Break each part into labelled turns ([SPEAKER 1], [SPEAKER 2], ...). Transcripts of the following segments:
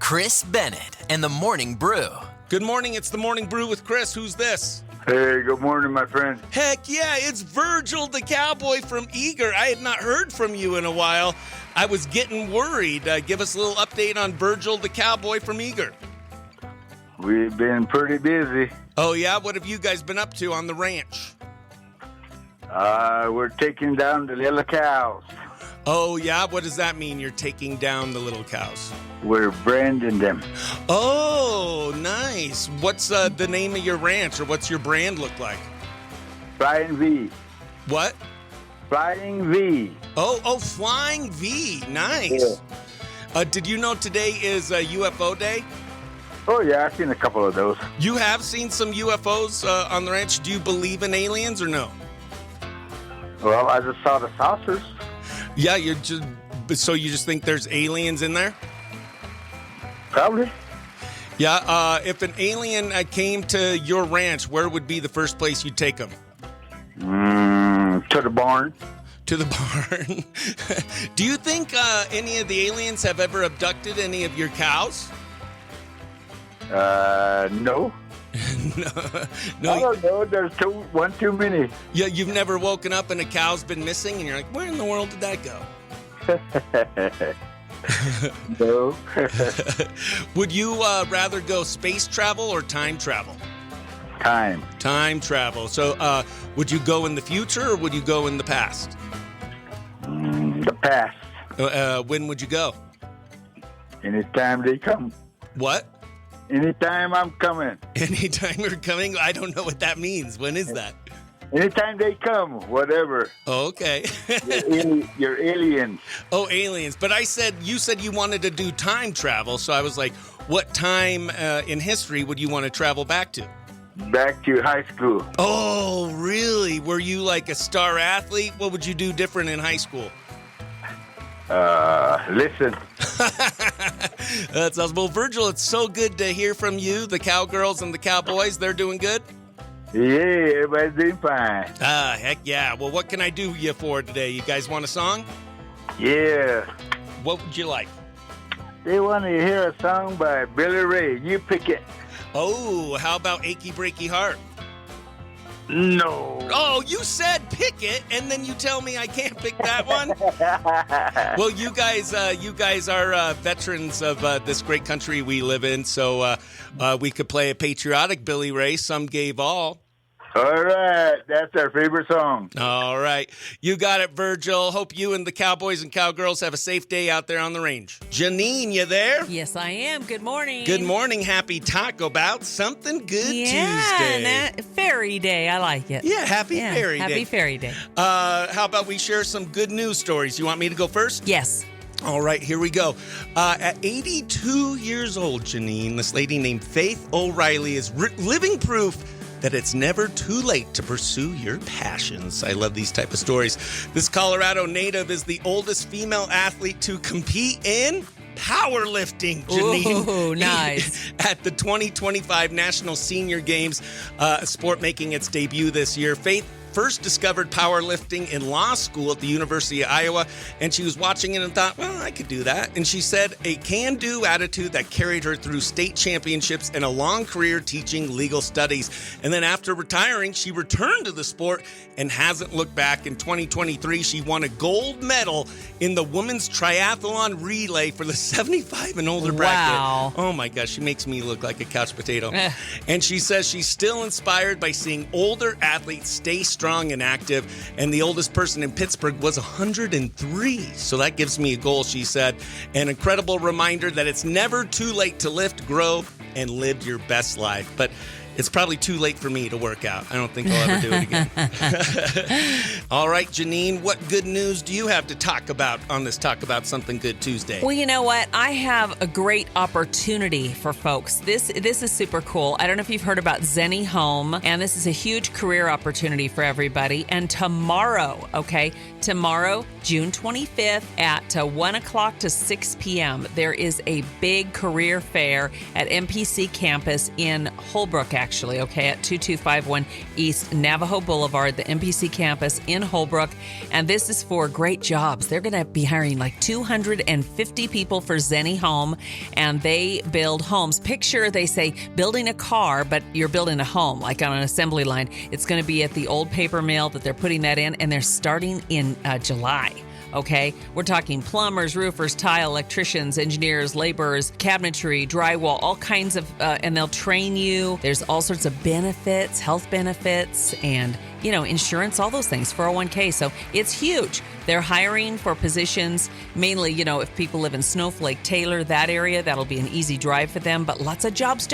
[SPEAKER 1] Chris Bennett and the Morning Brew.
[SPEAKER 2] Good morning. It's the Morning Brew with Chris. Who's this?
[SPEAKER 3] Hey, good morning, my friend.
[SPEAKER 2] Heck yeah, it's Virgil the Cowboy from Eager. I had not heard from you in a while. I was getting worried. Give us a little update on Virgil the Cowboy from Eager.
[SPEAKER 3] We've been pretty busy.
[SPEAKER 2] Oh yeah? What have you guys been up to on the ranch?
[SPEAKER 3] We're taking down the little cows.
[SPEAKER 2] Oh yeah? What does that mean, you're taking down the little cows?
[SPEAKER 3] We're branding them.
[SPEAKER 2] Oh, nice. What's the name of your ranch, or what's your brand look like?
[SPEAKER 3] Flying V.
[SPEAKER 2] What?
[SPEAKER 3] Flying V.
[SPEAKER 2] Oh, Flying V. Nice.
[SPEAKER 3] Yeah.
[SPEAKER 2] Did you know today is UFO Day?
[SPEAKER 3] Oh, yeah, I've seen a couple of those.
[SPEAKER 2] You have seen some UFOs on the ranch. Do you believe in aliens or no?
[SPEAKER 3] Well, I just saw the saucers.
[SPEAKER 2] Yeah, so you just think there's aliens in there?
[SPEAKER 3] Probably.
[SPEAKER 2] Yeah, if an alien came to your ranch, where would be the first place you'd take them?
[SPEAKER 3] To the barn.
[SPEAKER 2] To the barn. Do you think any of the aliens have ever abducted any of your cows?
[SPEAKER 3] No.
[SPEAKER 2] No.
[SPEAKER 3] I don't know. There's one too many.
[SPEAKER 2] Yeah, you've never woken up and a cow's been missing, and you're like, where in the world did that go?
[SPEAKER 3] No.
[SPEAKER 2] Would you rather go space travel or time travel?
[SPEAKER 3] Time
[SPEAKER 2] travel. So would you go in the future or would you go in the past?
[SPEAKER 3] The past.
[SPEAKER 2] When would you go?
[SPEAKER 3] Anytime they come.
[SPEAKER 2] What?
[SPEAKER 3] Anytime I'm coming.
[SPEAKER 2] Anytime you're coming? I don't know what that means. When is that?
[SPEAKER 3] Anytime they come, whatever.
[SPEAKER 2] Oh, okay.
[SPEAKER 3] You're aliens.
[SPEAKER 2] Oh, aliens. But you said you wanted to do time travel, so I was like, what time in history would you want to travel back to?
[SPEAKER 3] Back to high school.
[SPEAKER 2] Oh, really? Were you like a star athlete? What would you do different in high school?
[SPEAKER 3] Listen.
[SPEAKER 2] That's awesome. Well, Virgil, it's so good to hear from you. The Cowgirls and the Cowboys, they're doing good?
[SPEAKER 3] Yeah, everybody's doing fine.
[SPEAKER 2] Heck yeah. Well, what can I do you for today? You guys want a song?
[SPEAKER 3] Yeah.
[SPEAKER 2] What would you like?
[SPEAKER 3] They want to hear a song by Billy Ray. You pick it.
[SPEAKER 2] Oh, how about Achy Breaky Heart?
[SPEAKER 3] No.
[SPEAKER 2] Oh, you said pick it, and then you tell me I can't pick that one? Well, you guys are veterans of this great country we live in, so we could play a patriotic Billy Ray, Some Gave All.
[SPEAKER 3] All right. That's our favorite song.
[SPEAKER 2] All right. You got it, Virgil. Hope you and the Cowboys and Cowgirls have a safe day out there on the range. Jineane, you there?
[SPEAKER 4] Yes, I am. Good morning.
[SPEAKER 2] Good morning. Happy Taco Bout. Something good
[SPEAKER 4] Tuesday. Fairy Day. I like it.
[SPEAKER 2] Yeah, Happy Fairy Day.
[SPEAKER 4] Happy Fairy Day.
[SPEAKER 2] How about we share some good news stories? You want me to go first?
[SPEAKER 4] Yes.
[SPEAKER 2] All right, here we go. At 82 years old, Jineane, this lady named Faith O'Reilly is living proof that it's never too late to pursue your passions. I love these type of stories. This Colorado native is the oldest female athlete to compete in powerlifting, Jineane.
[SPEAKER 4] Ooh, nice.
[SPEAKER 2] At the 2025 National Senior Games, a sport making its debut this year. Faith first discovered powerlifting in law school at the University of Iowa, and she was watching it and thought, well, I could do that. And she said a can-do attitude that carried her through state championships and a long career teaching legal studies. And then after retiring, she returned to the sport and hasn't looked back. In 2023, she won a gold medal in the women's triathlon relay for the 75 and older bracket.
[SPEAKER 4] Wow.
[SPEAKER 2] Oh my gosh, she makes me look like a couch potato. And she says she's still inspired by seeing older athletes stay strong and active, and the oldest person in Pittsburgh was 103. So that gives me a goal, she said. An incredible reminder that it's never too late to lift, grow, and live your best life. But it's probably too late for me to work out. I don't think I'll ever do it again. All right, Jineane, what good news do you have to talk about on this Talk About Something Good Tuesday?
[SPEAKER 4] Well, you know what? I have a great opportunity for folks. This is super cool. I don't know if you've heard about Zenni Home, and this is a huge career opportunity for everybody. And tomorrow, June 25th at 1 o'clock to 6 p.m., there is a big career fair at MPC campus in Holbrook, actually, okay, at 2251 East Navajo Boulevard, the MPC campus in Holbrook. And this is for great jobs. They're going to be hiring like 250 people for Zenni Home, and they build homes. Picture, they say, building a car, but you're building a home, like on an assembly line. It's going to be at the old paper mill that they're putting that in, and they're starting in July. Okay, we're talking plumbers, roofers, tile, electricians, engineers, laborers, cabinetry, drywall, all kinds of, and they'll train you. There's all sorts of benefits, health benefits, and, insurance, all those things, 401k. So it's huge. They're hiring for positions, mainly, if people live in Snowflake, Taylor, that area, that'll be an easy drive for them. But lots of jobs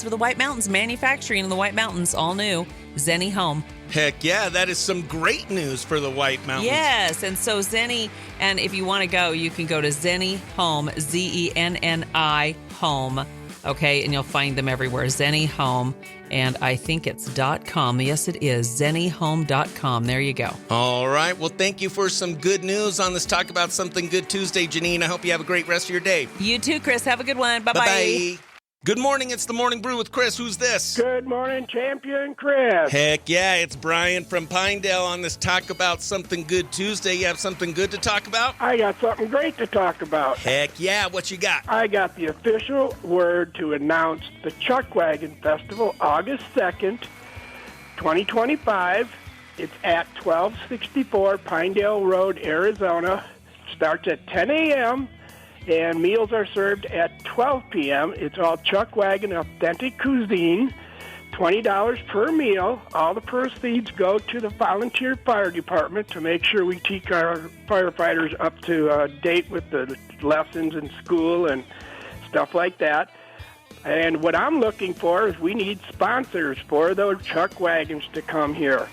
[SPEAKER 4] for the White Mountains, manufacturing in the White Mountains, all new. Zenni Home.
[SPEAKER 2] Heck yeah, that is some great news for the White Mountains.
[SPEAKER 4] Yes, and so Zenni, and if you want to go, you can go to Zenni Home, Zenni Home, okay, and you'll find them everywhere, Zenni Home, and I think it's .com. Yes, it is, ZenniHome.com. There you go.
[SPEAKER 2] All right, well, thank you for some good news on this Talk About Something Good Tuesday, Jineane. I hope you have a great rest of your day.
[SPEAKER 4] You too, Chris. Have a good one. Bye-bye.
[SPEAKER 2] Bye-bye. Good morning, it's the Morning Brew with Chris. Who's this?
[SPEAKER 3] Good morning, Champion Chris.
[SPEAKER 2] Heck yeah, it's Brian from Pinedale on this Talk About Something Good Tuesday. You have something good to talk about?
[SPEAKER 3] I got something great to talk about.
[SPEAKER 2] Heck yeah, what you got?
[SPEAKER 3] I got the official word to announce the Chuck Wagon Festival, August 2nd, 2025. It's at 1264 Pinedale Road, Arizona. Starts at 10 a.m., and meals are served at 12 p.m. It's all Chuck Wagon authentic cuisine, $20 per meal. All the proceeds go to the volunteer fire department to make sure we teach our firefighters up to date with the lessons in school and stuff like that. And what I'm looking for is we need sponsors for those Chuck Wagons to come here.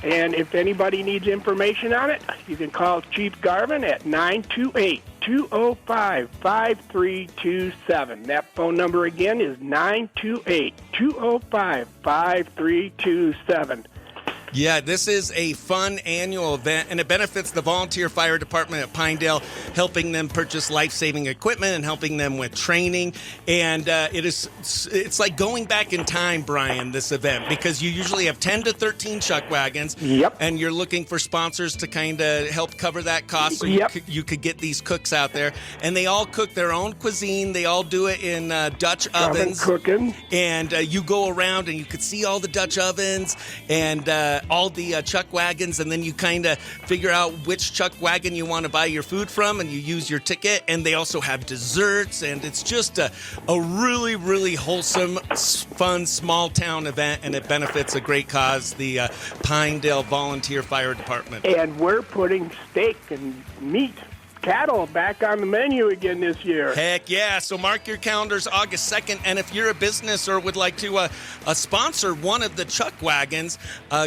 [SPEAKER 3] And if anybody needs information on it, you can call Chief Garvin at 928-205-5327. That phone number again is 928-205-5327.
[SPEAKER 2] Yeah, this is a fun annual event, and it benefits the volunteer fire department at Pinedale, helping them purchase life-saving equipment and helping them with training. And it's like going back in time, Brian, this event, because you usually have 10 to 13 Chuck Wagons.
[SPEAKER 3] Yep.
[SPEAKER 2] And you're looking for sponsors to kind of help cover that cost, so
[SPEAKER 3] Yep.
[SPEAKER 2] you could get these cooks out there. And they all cook their own cuisine. They all do it in Dutch ovens.
[SPEAKER 3] Cooking.
[SPEAKER 2] And you go around and you could see all the Dutch ovens and all the Chuck Wagons, and then you kind of figure out which Chuck Wagon you want to buy your food from, and you use your ticket. And they also have desserts, and it's just a really, really wholesome, fun, small-town event, and it benefits a great cause, the Pinedale Volunteer Fire Department.
[SPEAKER 3] And we're putting steak and meat, cattle back on the menu again this year.
[SPEAKER 2] Heck yeah. So mark your calendars August 2nd. And if you're a business or would like to sponsor one of the Chuck Wagons,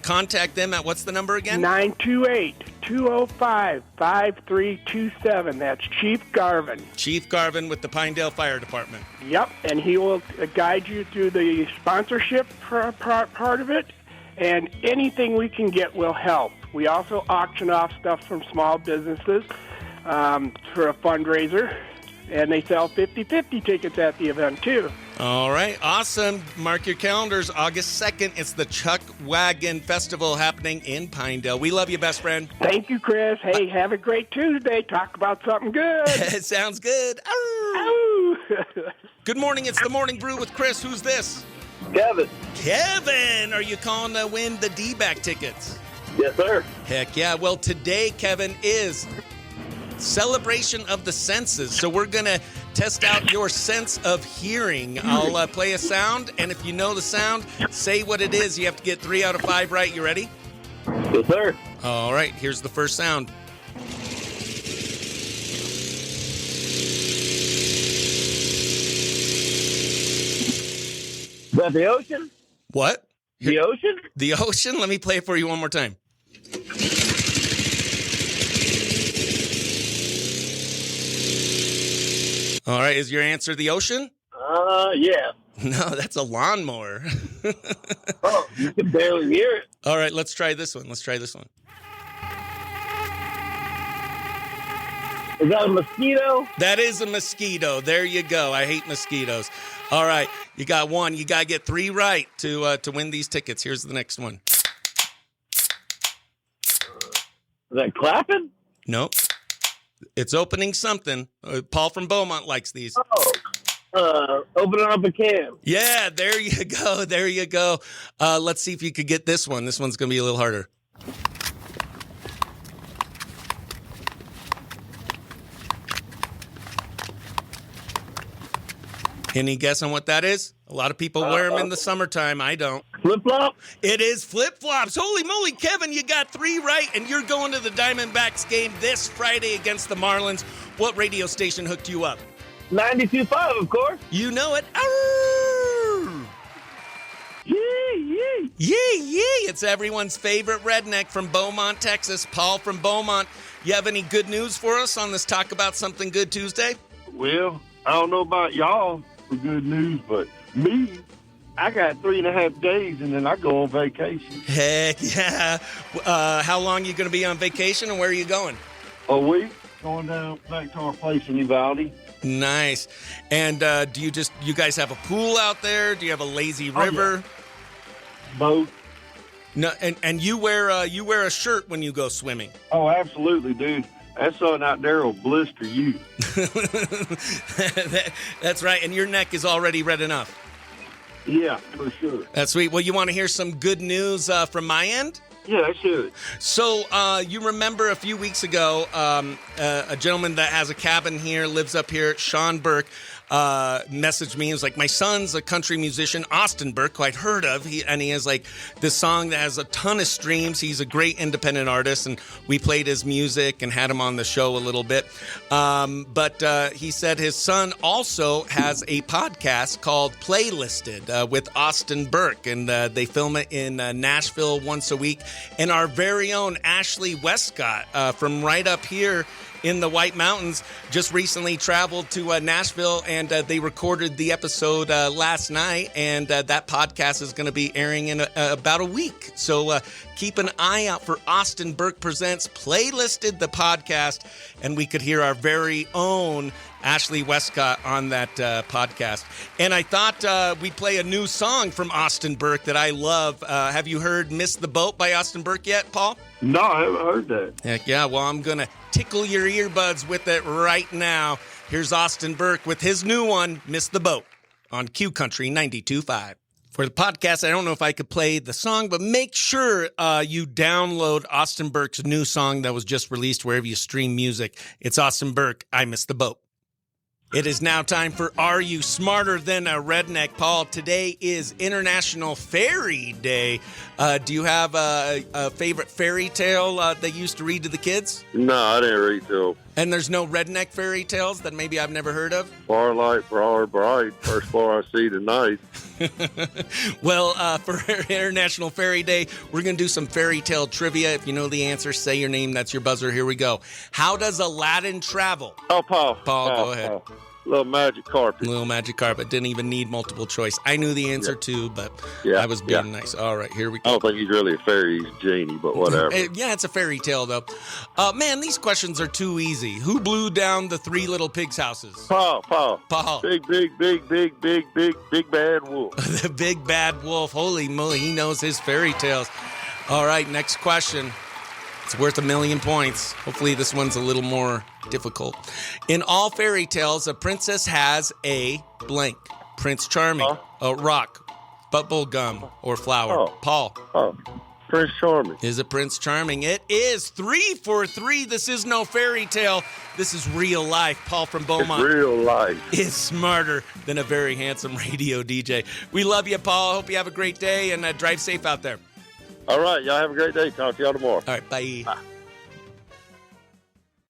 [SPEAKER 2] contact them at, what's the number again?
[SPEAKER 3] 928-205-5327. That's Chief Garvin.
[SPEAKER 2] Chief Garvin with the Pinedale Fire Department.
[SPEAKER 3] Yep, and he will guide you through the sponsorship part of it, and anything we can get will help. We also auction off stuff from small businesses for a fundraiser, and they sell 50/50 tickets at the event, too.
[SPEAKER 2] All right, awesome. Mark your calendars, August 2nd. It's the Chuck Wagon Festival happening in Pinedale. We love you, best friend.
[SPEAKER 3] Thank you, Chris. Hey, have a great Tuesday. Talk about something good.
[SPEAKER 2] It sounds good.
[SPEAKER 3] Ow.
[SPEAKER 2] Good morning, it's the Morning Brew with Chris. Who's this?
[SPEAKER 5] Kevin.
[SPEAKER 2] Kevin, are you calling to win the D-back tickets?
[SPEAKER 5] Yes, sir.
[SPEAKER 2] Heck yeah. Well, today, Kevin, is Celebration of the Senses. So we're going to test out your sense of hearing. I'll play a sound, and if you know the sound, say what it is. You have to get 3 out of 5 right. You ready?
[SPEAKER 5] Yes, sir.
[SPEAKER 2] All right, here's the first sound.
[SPEAKER 5] Is that the ocean?
[SPEAKER 2] What?
[SPEAKER 5] The ocean?
[SPEAKER 2] The ocean? Let me play it for you one more time. All right, is your answer the ocean?
[SPEAKER 5] Yeah.
[SPEAKER 2] No, that's a lawnmower.
[SPEAKER 5] Oh, you can barely hear it.
[SPEAKER 2] All right, let's try this one.
[SPEAKER 5] Is that a mosquito?
[SPEAKER 2] That is a mosquito. There you go. I hate mosquitoes. All right, you got one. You got to get 3 right to win these tickets. Here's the next one.
[SPEAKER 5] Is that clapping?
[SPEAKER 2] Nope. It's opening something. Paul from Beaumont likes these.
[SPEAKER 5] Opening up a can.
[SPEAKER 2] Yeah, there you go. There you go. Let's see if you could get this one. This one's going to be a little harder. Any guess on what that is? A lot of people wear them in the summertime. I don't.
[SPEAKER 5] Flip-flop?
[SPEAKER 2] It is flip-flops. Holy moly, Kevin, you got 3 right, and you're going to the Diamondbacks game this Friday against the Marlins. What radio station hooked you up?
[SPEAKER 5] 92.5, of course.
[SPEAKER 2] You know it. Arr!
[SPEAKER 5] Yee.
[SPEAKER 2] Yee. It's everyone's favorite redneck from Beaumont, Texas. Paul from Beaumont. You have any good news for us on this Talk About Something Good Tuesday?
[SPEAKER 6] Well, I don't know about y'all for good news, but me, I got 3.5 days, and then I go on vacation.
[SPEAKER 2] Heck yeah. How long are you going to be on vacation, and where are you going?
[SPEAKER 6] A week, going down back to our place in Uvalde.
[SPEAKER 2] Nice. And do you guys have a pool out there? Do you have a lazy river?
[SPEAKER 6] Yeah. Both.
[SPEAKER 2] No, and you wear a shirt when you go swimming.
[SPEAKER 6] Oh, absolutely, dude. That sun out there will blister you.
[SPEAKER 2] That's right. And your neck is already red enough.
[SPEAKER 6] Yeah, for sure.
[SPEAKER 2] That's sweet. Well, you want to hear some good news from my end?
[SPEAKER 6] Yeah, I should.
[SPEAKER 2] So you remember a few weeks ago, a gentleman that has a cabin here, lives up here, Sean Burke, messaged me. He was like, my son's a country musician, Austin Burke, who I'd heard of. He has like this song that has a ton of streams. He's a great independent artist, and we played his music and had him on the show a little bit. But he said his son also has a podcast called Playlisted with Austin Burke, and they film it in Nashville once a week. And our very own Ashley Westcott from right up here in the White Mountains just recently traveled to Nashville, and they recorded the episode last night, and that podcast is going to be airing in about a week. So keep an eye out for Austin Burke Presents Playlisted, the podcast, and we could hear our very own Ashley Westcott on that podcast. And I thought we'd play a new song from Austin Burke that I love. Have you heard Miss the Boat by Austin Burke yet, Paul?
[SPEAKER 6] No, I haven't heard that.
[SPEAKER 2] Heck yeah. Well, I'm going to tickle your earbuds with it right now. Here's Austin Burke with his new one, Miss the Boat, on Q Country 92.5. For the podcast, I don't know if I could play the song, but make sure you download Austin Burke's new song that was just released wherever you stream music. It's Austin Burke, I Miss the Boat. It is now time for Are You Smarter Than a Redneck? Paul, today is International Fairy Day. Do you have a favorite fairy tale that you used to read to the kids?
[SPEAKER 6] No, I didn't read till
[SPEAKER 2] And there's no redneck fairy tales that maybe I've never heard of?
[SPEAKER 6] Farlight, Brawler, Bright, first floor I see tonight.
[SPEAKER 2] Well, for International Fairy Day, we're going to do some fairy tale trivia. If you know the answer, say your name. That's your buzzer. Here we go. How does Aladdin travel?
[SPEAKER 6] Oh, Paul.
[SPEAKER 2] Paul, go ahead.
[SPEAKER 6] Little magic carpet.
[SPEAKER 2] Little magic carpet. Didn't even need multiple choice. I knew the answer too, but
[SPEAKER 6] Yeah,
[SPEAKER 2] I was being
[SPEAKER 6] yeah.
[SPEAKER 2] nice. All right, here we
[SPEAKER 6] I
[SPEAKER 2] go.
[SPEAKER 6] don't think he's really a fairy. He's a genie, but whatever.
[SPEAKER 2] Yeah, it's a fairy tale, though. Man, these questions are too easy. Who blew down the 3 little pigs' houses?
[SPEAKER 6] Paul.
[SPEAKER 2] Paul.
[SPEAKER 6] Big bad wolf.
[SPEAKER 2] The big bad wolf. Holy moly, he knows his fairy tales. All right, next question. It's worth 1,000,000 points. Hopefully this one's a little more difficult. In all fairy tales, a princess has a blank. Prince Charming, a rock, bubble gum, or flower.
[SPEAKER 6] Oh.
[SPEAKER 2] Paul.
[SPEAKER 6] Oh, Prince Charming.
[SPEAKER 2] Is it Prince Charming? It is 3 for 3. This is no fairy tale. This is real life. Paul from Beaumont
[SPEAKER 6] It's real life.
[SPEAKER 2] is smarter than a very handsome radio DJ. We love you, Paul. Hope you have a great day, and drive safe out there.
[SPEAKER 6] All right, y'all have a great day. Talk to y'all tomorrow.
[SPEAKER 2] All right, bye.